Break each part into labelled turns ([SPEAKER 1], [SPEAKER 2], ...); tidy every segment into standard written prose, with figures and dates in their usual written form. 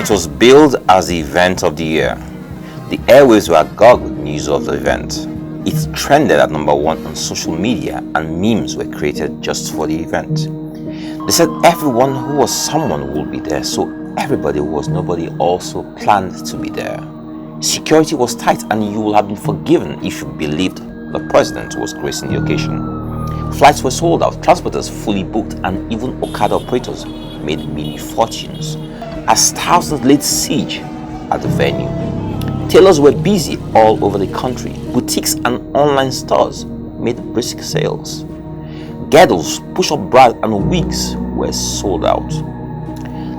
[SPEAKER 1] It was billed as the event of the year. The airwaves were agog with news of the event. It trended at number one on social media and memes were created just for the event. They said everyone who was someone would be there, so everybody who was nobody also planned to be there. Security was tight and you would have been forgiven if you believed the president was gracing the occasion. Flights were sold out, transporters fully booked, and even Okada operators made mini fortunes as thousands laid siege at the venue. Tailors were busy all over the country. Boutiques and online stores made brisk sales. Girdles, push-up bras, and wigs were sold out.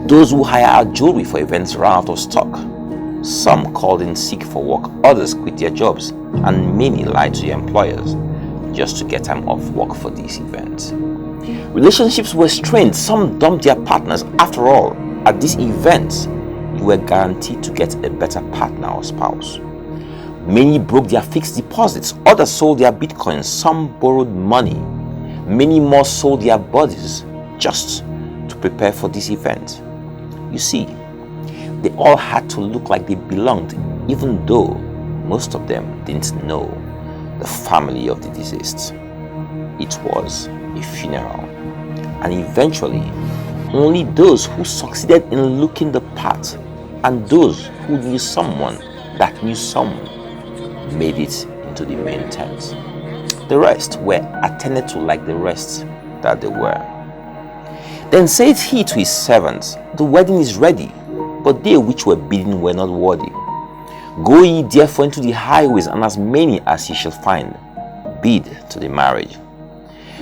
[SPEAKER 1] Those who hire out jewelry for events ran out of stock. Some called in sick for work, others quit their jobs, and many lied to their employers just to get time off work for these events. Relationships were strained. Some dumped their partners. After all, at these events, you were guaranteed to get a better partner or spouse. Many broke their fixed deposits. Others sold their bitcoins. Some borrowed money. Many more sold their bodies just to prepare for this event. You see, they all had to look like they belonged, even though most of them didn't know the family of the deceased. It was a funeral, and eventually only those who succeeded in looking the part and those who knew someone that knew someone made it into the main tent. The rest were attended to like the rest that they were. Then said he to his servants, "The wedding is ready, but they which were bidden were not worthy. Go ye therefore into the highways, and as many as ye shall find, bid to the marriage."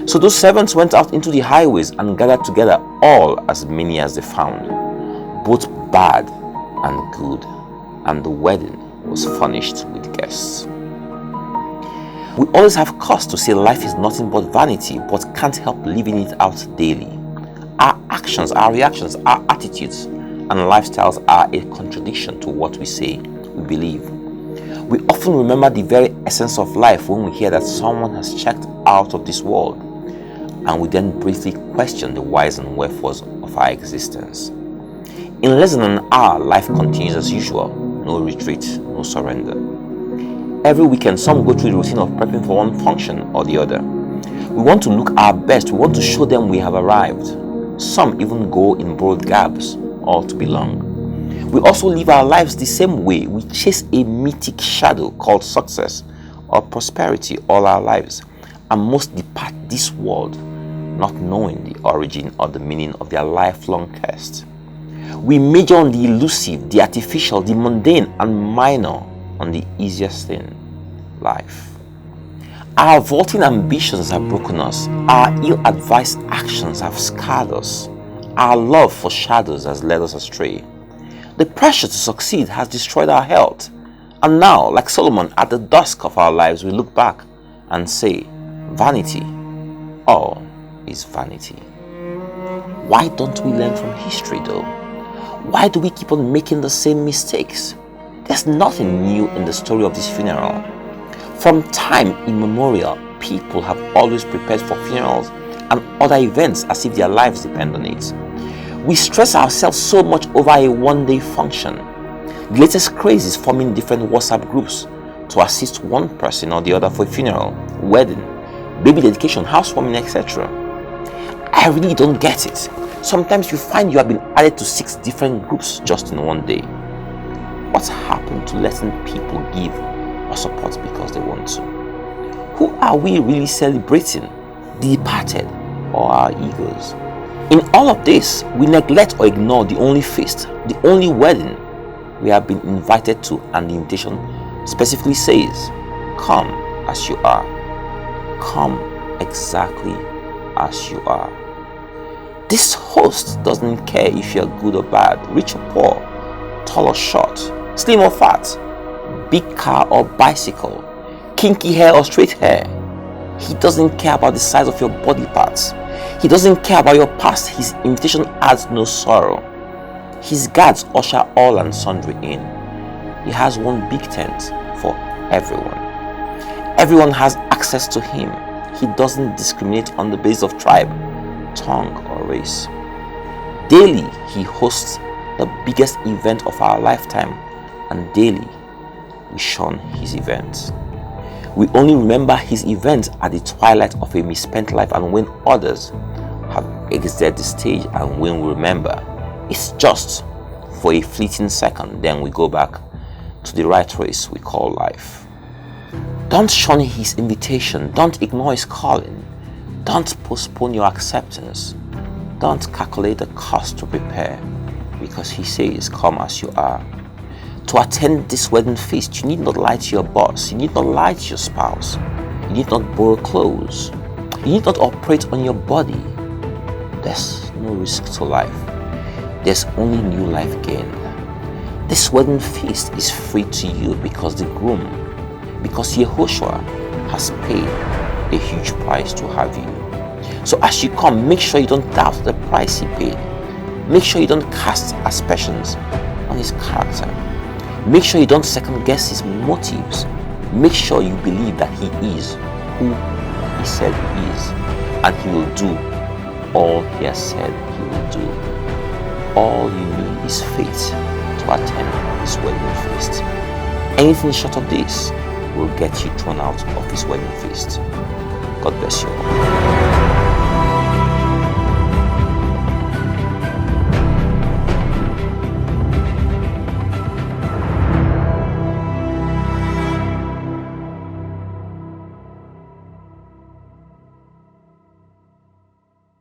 [SPEAKER 1] So those servants went out into the highways and gathered together all as many as they found, both bad and good, and the wedding was furnished with guests. We always have cause to say life is nothing but vanity, but can't help living it out daily. Our actions, our reactions, our attitudes, and lifestyles are a contradiction to what we say we believe. We often remember the very essence of life when we hear that someone has checked out of this world, and we then briefly question the whys and wherefores of our existence. In less than an hour, life continues as usual. No retreat, no surrender. Every weekend, some go through the routine of prepping for one function or the other. We want to look our best. We want to show them we have arrived. Some even go in borrowed garbs, all to belong. We also live our lives the same way. We chase a mythic shadow called success or prosperity all our lives, and most depart this world not knowing the origin or the meaning of their lifelong quest. We major on the elusive, the artificial, the mundane, and minor on the easiest thing, life. Our vaulting ambitions have broken us. Our ill-advised actions have scarred us. Our love for shadows has led us astray. The pressure to succeed has destroyed our health. And now, like Solomon, at the dusk of our lives, we look back and say, vanity, all is vanity. Why don't we learn from history though? Why do we keep on making the same mistakes? There's nothing new in the story of this funeral. From time immemorial, people have always prepared for funerals and other events as if their lives depend on it. We stress ourselves so much over a one-day function. The latest craze is forming different WhatsApp groups to assist one person or the other for a funeral, wedding, baby dedication, housewarming, etc. I really don't get it. Sometimes you find you have been added to 6 different groups just in one day. What's happened to letting people give or support because they want to? Who are we really celebrating? The departed or our egos? In all of this, we neglect or ignore the only feast, the only wedding we have been invited to, and the invitation specifically says, "Come as you are. Come exactly as you are." This host doesn't care if you're good or bad, rich or poor, tall or short, slim or fat, big car or bicycle, kinky hair or straight hair. He doesn't care about the size of your body parts. He doesn't care about your past. His invitation adds no sorrow. His guards usher all and sundry in. He has one big tent for everyone. Everyone has access to him. He doesn't discriminate on the basis of tribe, tongue, or race. Daily, he hosts the biggest event of our lifetime, and daily we shun his events. We only remember his events at the twilight of a misspent life, and when others have exited the stage, and when we remember, it's just for a fleeting second, then we go back to the right race we call life. Don't shun his invitation. Don't ignore his calling. Don't postpone your acceptance. Don't calculate the cost to prepare, because he says, come as you are. To attend this wedding feast, you need not lie to your boss. You need not lie to your spouse. You need not borrow clothes. You need not operate on your body. There's no risk to life. There's only new life gained. This wedding feast is free to you because Yehoshua has paid a huge price to have you. So as you come, make sure you don't doubt the price he paid. Make sure you don't cast aspersions on his character. Make sure you don't second guess his motives. Make sure you believe that he is who he said he is, and he will do all he has said he will do. All you need is faith to attend his wedding feast. Anything short of this will get you thrown out of his wedding feast. God bless you all.